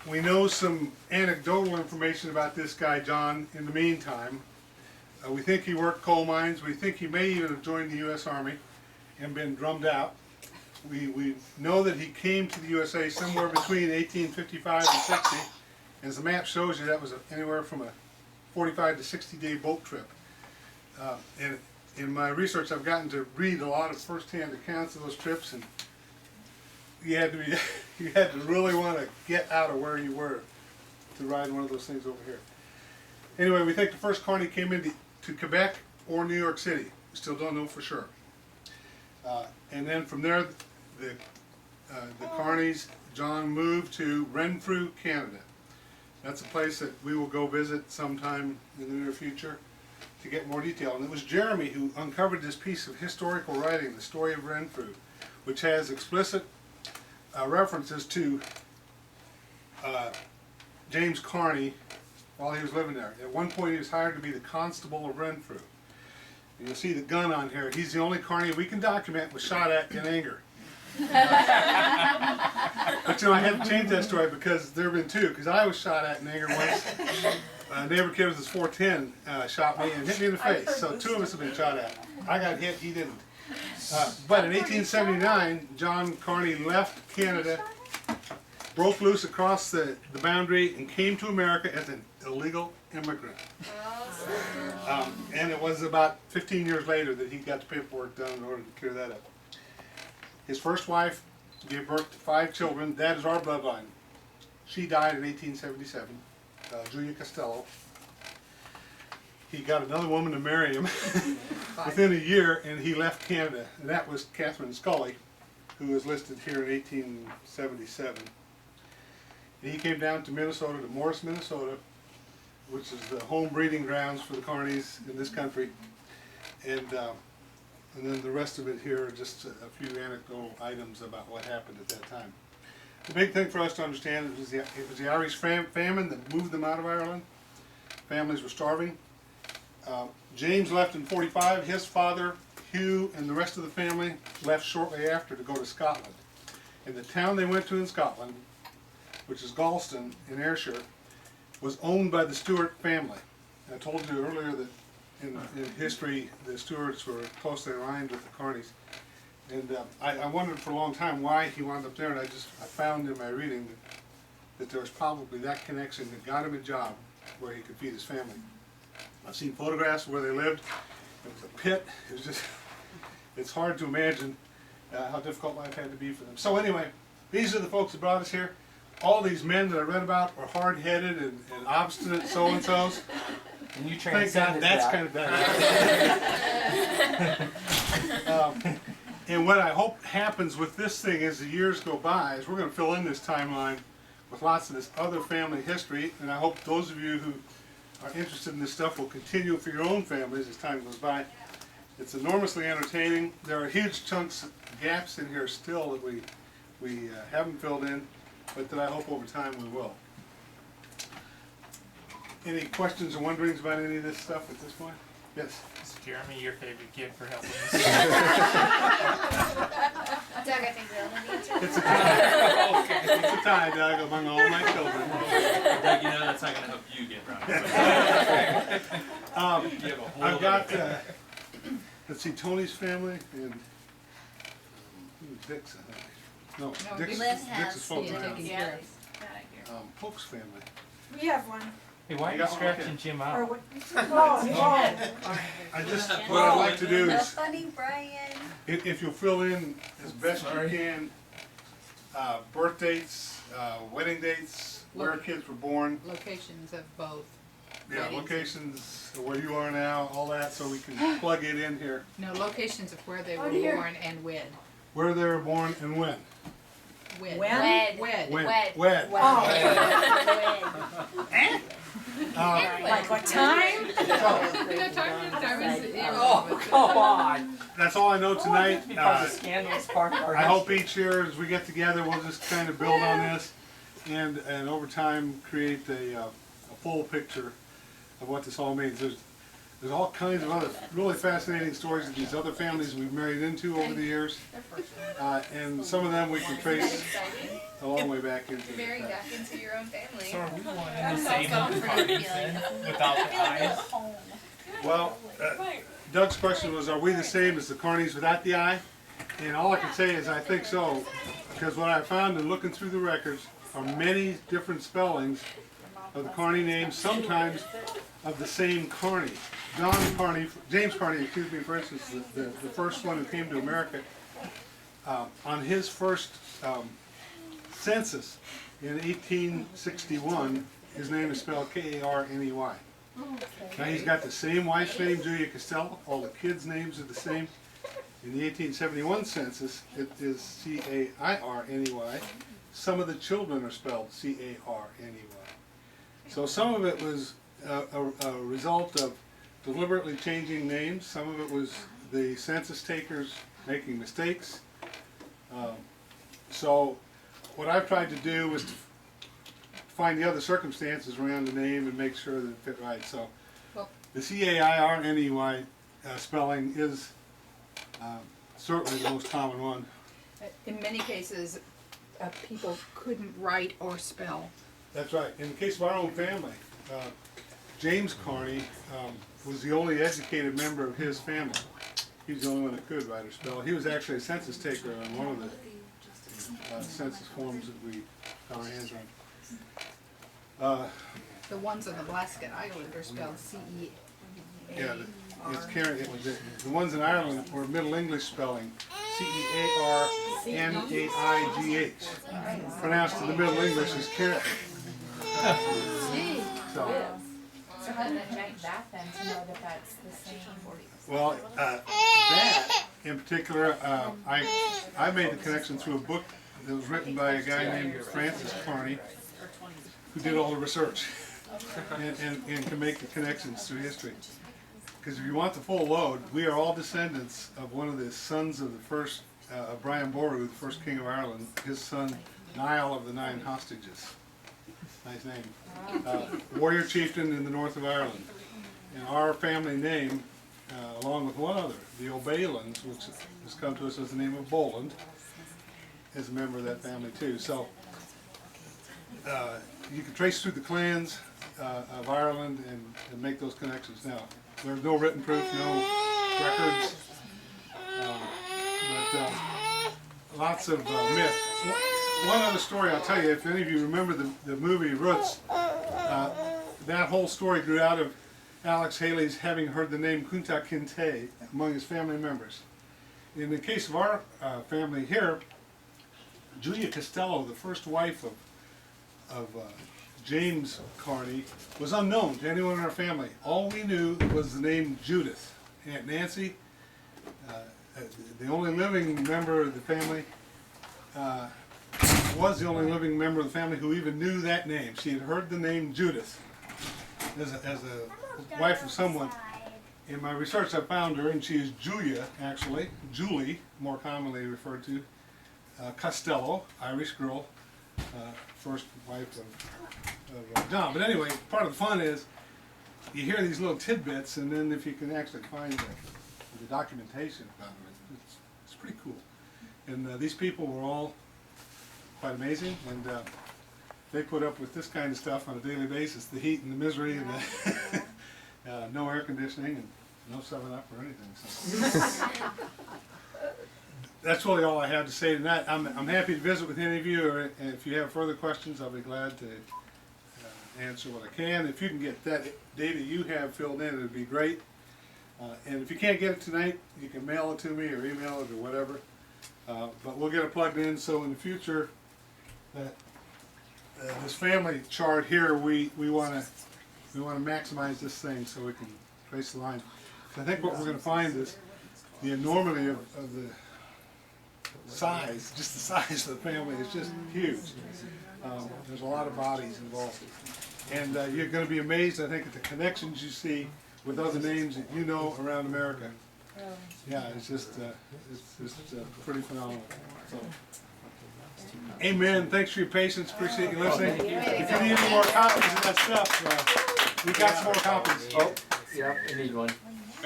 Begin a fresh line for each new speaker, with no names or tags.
We know some anecdotal information about this guy, John, in the meantime. We think he worked coal mines. We think he may even have joined the U.S. Army and been drummed out. We know that he came to the USA somewhere between 1855 and 60. As the map shows you, that was anywhere from a 45 to 60-day boat trip. And in my research, I've gotten to read a lot of first-hand accounts of those trips, and you had to really want to get out of where you were to ride one of those things over here. Anyway, we think the first Cairney came into Quebec or New York City. We still don't know for sure. And then from there, the Cairneys, John moved to Renfrew, Canada. That's a place that we will go visit sometime in the near future to get more detail. And it was Jeremy who uncovered this piece of historical writing, the story of Renfrew, which has explicit references to James Cairney while he was living there. At one point he was hired to be the constable of Renfrew. And you'll see the gun on here. He's the only Cairney we can document was shot at in anger. But you know, I had to change that story because there have been two, because I was shot at in anger once. A neighbor kid with his 410 shot me and hit me in the face. So two of us have been shot at. I got hit, he didn't. But in 1879, John Cairney left Canada, broke loose across the boundary, and came to America as an illegal immigrant. And it was about 15 years later that he got the paperwork done in order to clear that up. His first wife gave birth to 5 children. That is our bloodline. She died in 1877, Julia Costello. He got another woman to marry him within a year, and he left Canada. And that was Catherine Scully, who is listed here in 1877. And he came down to Minnesota, to Morris, Minnesota, which is the home breeding grounds for the Cairneys in this country. And then the rest of it here are just a few anecdotal items about what happened at that time. The big thing for us to understand is it was the Irish famine that moved them out of Ireland. Families were starving. James left in 45. His father, Hugh, and the rest of the family left shortly after to go to Scotland. And the town they went to in Scotland, which is Galston in Ayrshire, was owned by the Stuart family. And I told you earlier that in history, the Stuarts were closely aligned with the Cairneys. And I wondered for a long time why he wound up there, and I found in my reading that there was probably that connection that got him a job where he could feed his family. I've seen photographs of where they lived. It was a pit. It was just, it's hard to imagine how difficult life had to be for them. So anyway, these are the folks that brought us here. All these men that I read about were hard-headed and obstinate so-and-sos.
And you
Thank God that's kind of bad. And what I hope happens with this thing as the years go by is we're going to fill in this timeline with lots of this other family history, and I hope those of you who are interested in this stuff will continue for your own families as time goes by. It's enormously entertaining. There are huge chunks, gaps in here still that we haven't filled in, but that I hope over time we will. Any questions or wonderings about any of this stuff at this point? Yes?
Is Jeremy your favorite kid for helping us?
Doug, I think we all know the answer.
It's a tie. Okay. It's a tie, Doug, among all my children.
Doug, you know that's not going to help you get around.
I've got, let's see, Tony's family and Dick's, I think. No, Dick's is floating around.
Yeah.
Polk's family.
We have one.
Hey, why are you scratching Jim
Or
out?
what? Oh,
I just, what I'd like to do is,
Funny Brian.
if you'll fill in as best you can, birth dates, wedding dates, where kids were born.
Locations of both.
Yeah,
weddings.
locations, where you are now, all that, so we can plug it in here.
No, locations of where they were
here.
born and wed.
Where they were born and when.
Wed.
When?
Wed.
When.
Wed.
Wed.
like what time?
Oh, come on!
That's all I know tonight.
Because the scandalous part of our
I hope
history.
each year as we get together, we'll just kind of build on this and over time create a full picture of what this all means. there's all kinds of other really fascinating stories of these other families we've married into over the years. And some of them we can trace
Exciting.
a long way back into the
Marrying
past.
back into your own family.
So are we wanting to say the Carneys then, without the eyes?
Well, Doug's question was, are we the same as the Carneys without the I? And all I can say is I think so, because what I found in looking through the records are many different spellings of the Carney names, sometimes of the same Carney. James Carney, excuse me, for instance, the first one who came to America, on his first census in 1861, his name is spelled K-A-R-N-E-Y. Now he's got the same wife's name, Julia Costello, all the kids' names are the same. In the 1871 census, it is C-A-I-R-N-E-Y. Some of the children are spelled C-A-R-N-E-Y. So some of it was a result of deliberately changing names. Some of it was the census takers making mistakes. So what I've tried to do was to find the other circumstances around the name and make sure that it fit right. So the C-A-I-R-N-E-Y spelling is certainly the most common one.
In many cases, people couldn't write or spell.
That's right. In the case of our own family, James Carney was the only educated member of his family. He was the only one that could write or spell. He was actually a census taker on one of the census forms that we got our hands on.
The ones on the Blasket Island are spelled C-E-A-R.
Yeah, it's Cairney. The ones in Ireland were Middle English spelling, C-E-A-R-N-A-I-G-H. Pronounced in the Middle English as Cairney. So,
So how did it check that then to know that that's the same?
well, that in particular, I made the connection through a book that was written by a guy named Francis Carney, who did all the research and can make the connections through history. Because if you want the full load, we are all descendants of one of the sons of the first, Brian Boru, the first king of Ireland, his son Niall of the Nine Hostages. Nice name. Warrior chieftain in the north of Ireland. And our family name, along with one other, the O'Balins, which has come to us as the name of Boland, is a member of that family too. So you can trace through the clans of Ireland and make those connections. Now, there's no written proof, no records, but lots of myth. One other story I'll tell you, if any of you remember the movie Roots, that whole story grew out of Alex Haley's having heard the name Kunta Kinte among his family members. In the case of our family here, Julia Costello, the first wife of James Carney, was unknown to anyone in our family. All we knew was the name Judith. Aunt Nancy, the only living member of the family, was the only living member of the family who even knew that name. She had heard the name Judith as a wife of someone. In my research I found her, and she is Julia, actually, Julie, more commonly referred to, Costello, Irish girl, first wife of John. But anyway, part of the fun is you hear these little tidbits, and then if you can actually find the documentation about it, it's pretty cool. And these people were all quite amazing, and they put up with this kind of stuff on a daily basis, the heat and the misery and the no air conditioning and no 7-Up or anything. So. That's really all I have to say tonight. I'm happy to visit with any of you, or if you have further questions, I'll be glad to answer what I can. If you can get that data you have filled in, it would be great. And if you can't get it tonight, you can mail it to me or email it or whatever. But we'll get it plugged in, so in the future, this family chart here, we want to maximize this thing so we can trace the line. I think what we're going to find is the enormity of the size, just the size of the family is just huge. There's a lot of bodies involved. And you're going to be amazed, I think, at the connections you see with other names that you know around America. Yeah, it's just pretty phenomenal. So, amen. Thanks for your patience. Appreciate you listening. If you need any more copies of that stuff, we got some more copies. Oh.
Yep, we need one.